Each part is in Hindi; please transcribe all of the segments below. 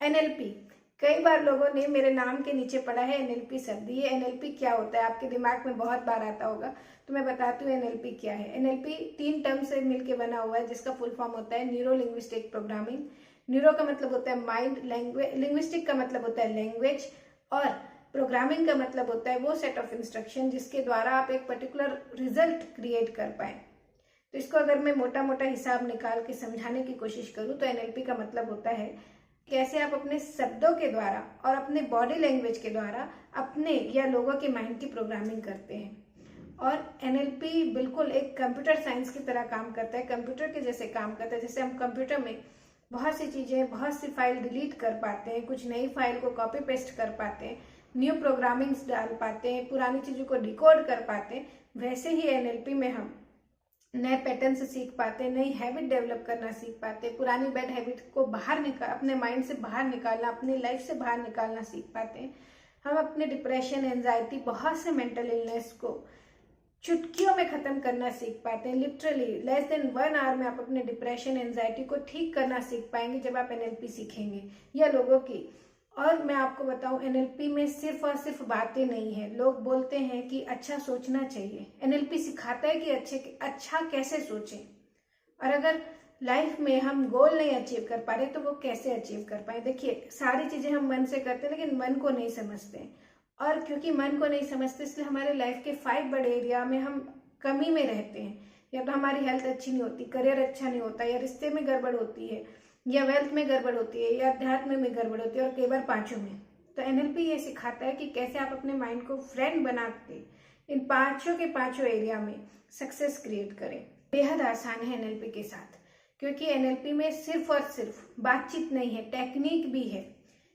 एनएलपी, कई बार लोगों ने मेरे नाम के नीचे पढ़ा है एनएलपी शब्द। ये एनएलपी क्या होता है आपके दिमाग में बहुत बार आता होगा, तो मैं बताती हूँ एनएलपी क्या है। एनएलपी 3 टर्म से मिलकर बना हुआ है, जिसका फुल फॉर्म होता है न्यूरो लिंग्विस्टिक प्रोग्रामिंग। न्यूरो का मतलब होता है माइंड, लैंग्वेज, लिंग्विस्टिक का मतलब होता है लैंग्वेज, और प्रोग्रामिंग का मतलब होता है वो सेट ऑफ इंस्ट्रक्शन जिसके द्वारा आप एक पर्टिकुलर रिजल्ट क्रिएट कर पाए। तो इसको अगर मैं मोटा मोटा हिसाब निकाल के समझाने की कोशिश करूँ तो एनएलपी का मतलब होता है कैसे आप अपने शब्दों के द्वारा और अपने बॉडी लैंग्वेज के द्वारा अपने या लोगों के माइंड की प्रोग्रामिंग करते हैं। और एनएलपी बिल्कुल एक कंप्यूटर साइंस की तरह काम करता है, कंप्यूटर के जैसे काम करता है। जैसे हम कंप्यूटर में बहुत सी चीजें, बहुत सी फाइल डिलीट कर पाते हैं, कुछ नई फाइल को कॉपी पेस्ट कर पाते हैं, न्यू प्रोग्रामिंग्स डाल पाते हैं, पुरानी चीजों को डिकोड कर पाते हैं, वैसे ही एनएलपी में हम नए पैटर्न से सीख पाते हैं, नई हैबिट डेवलप करना सीख पाते हैं, पुरानी बैड हैबिट को बाहर निकाल, अपने माइंड से बाहर निकालना, अपनी लाइफ से बाहर निकालना सीख पाते हैं। हम अपने डिप्रेशन, एंजाइटी, बहुत से मेंटल इलनेस को चुटकियों में खत्म करना सीख पाते हैं। लिटरली लेस देन 1 आवर में आप अपने डिप्रेशन, एंजाइटी को ठीक करना सीख पाएंगे जब आप एनएलपी सीखेंगे या लोगों की। और मैं आपको बताऊं, एनएलपी में सिर्फ और सिर्फ बातें नहीं है। लोग बोलते हैं कि अच्छा सोचना चाहिए, एनएलपी सिखाता है कि अच्छा कैसे सोचें, और अगर लाइफ में हम गोल नहीं अचीव कर पा रहे तो वो कैसे अचीव कर पाए। देखिए, सारी चीजें हम मन से करते हैं लेकिन मन को नहीं समझते, और क्योंकि मन को नहीं समझते इसलिए हमारे लाइफ के 5 बड़े एरिया में हम कमी में रहते हैं। या तो हमारी हेल्थ अच्छी नहीं होती, करियर अच्छा नहीं होता, या रिश्ते में गड़बड़ होती है, या वेल्थ में गड़बड़ होती है, या अध्यात्म में गड़बड़ होती है, और कई बार पांचों में। तो एनएलपी ये सिखाता है कि कैसे आप अपने माइंड को फ्रेंड बना के इन पांचों के पांचों एरिया में सक्सेस क्रिएट करें। बेहद आसान है एनएलपी के साथ, क्योंकि एनएलपी में सिर्फ और सिर्फ बातचीत नहीं है, टेक्निक भी है।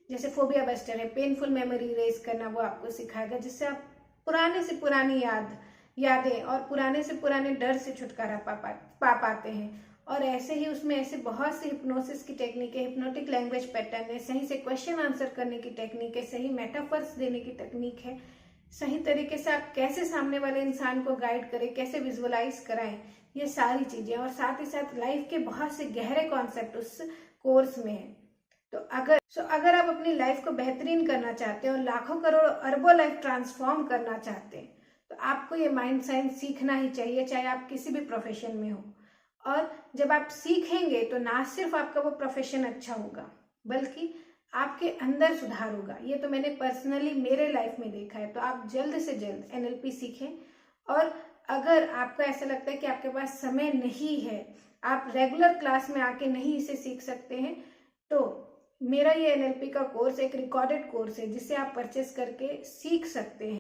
जैसे फोबिया बस्टर है, पेनफुल मेमोरी इरेज करना, वो आपको सिखाएगा जिससे आप पुराने से पुरानी यादें और पुराने से पुराने डर से छुटकारा पा पाते हैं। और ऐसे ही उसमें ऐसे बहुत सी हिप्नोसिस की टेक्निक है, हिप्नोटिक लैंग्वेज पैटर्न है, सही से क्वेश्चन आंसर करने की टेक्निक है, सही मेटाफर्स देने की टेक्निक है, सही तरीके से आप कैसे सामने वाले इंसान को गाइड करें, कैसे विजुअलाइज कराएं, ये सारी चीजें। और साथ ही साथ लाइफ के बहुत से गहरे कॉन्सेप्ट उस कोर्स में है। तो अगर आप अपनी लाइफ को बेहतरीन करना चाहते हैं और लाखों करोड़ अरबों लाइफ ट्रांसफॉर्म करना चाहते हैं तो आपको ये माइंड साइंस सीखना ही चाहिए, चाहे आप किसी भी प्रोफेशन में हो। और जब आप सीखेंगे तो ना सिर्फ आपका वो प्रोफेशन अच्छा होगा बल्कि आपके अंदर सुधार होगा। ये तो मैंने पर्सनली मेरे लाइफ में देखा है। तो आप जल्द से जल्द एनएलपी सीखें। और अगर आपको ऐसा लगता है कि आपके पास समय नहीं है, आप रेगुलर क्लास में आके नहीं इसे सीख सकते हैं, तो मेरा ये एनएलपी का कोर्स एक रिकॉर्डेड कोर्स है जिसे आप परचेस करके सीख सकते हैं।